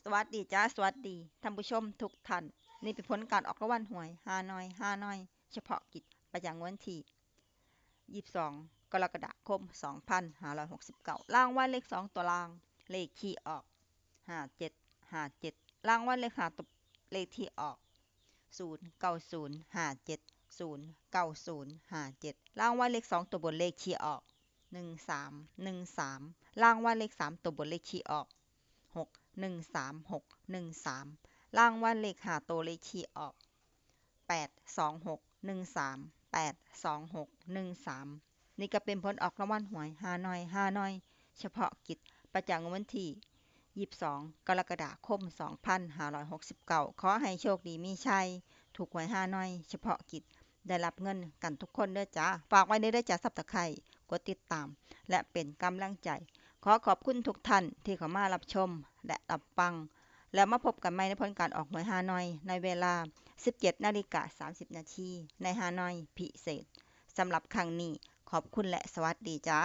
สวัสดีจ้าสวัสดีท่านผู้ชมทุกท่านนี่เป็นผลการออกรางวัลหวยฮานอยเฉพาะกิจประจำวันที่22กรกฎาคม2569รางวัลเลข2ตัวรางเลขที่ออก5757รางวัลเลข5ตัวเลขที่ออก0905709057รางวัลเลข2ตัวบนเลขที่ออก1313รางวัลเลข3ตัวบนเลขที่ออก613613รางวัลเลข5ตัวเลขที่ออก82613นี่ก็เป็นผลออกรางวัลหวยฮานอยเฉพาะกิจประจำวันที่22กรกฎาคม2569ขอให้โชคดีมีชัยถูกหวยฮานอยเฉพาะกิจได้รับเงินกันทุกคนเด้อจ้าฝากไว้เด้อจ้าSubscribeกดติดตามและเป็นกำลังใจขอขอบคุณทุกท่านที่เข้ามารับชมและรับฟังแล้วมาพบกันใหม่ในผลการออกหวยฮานอยในเวลา 17:30 นาทีในฮานอยพิเศษสำหรับครั้งนี้ขอบคุณและสวัสดีจ้า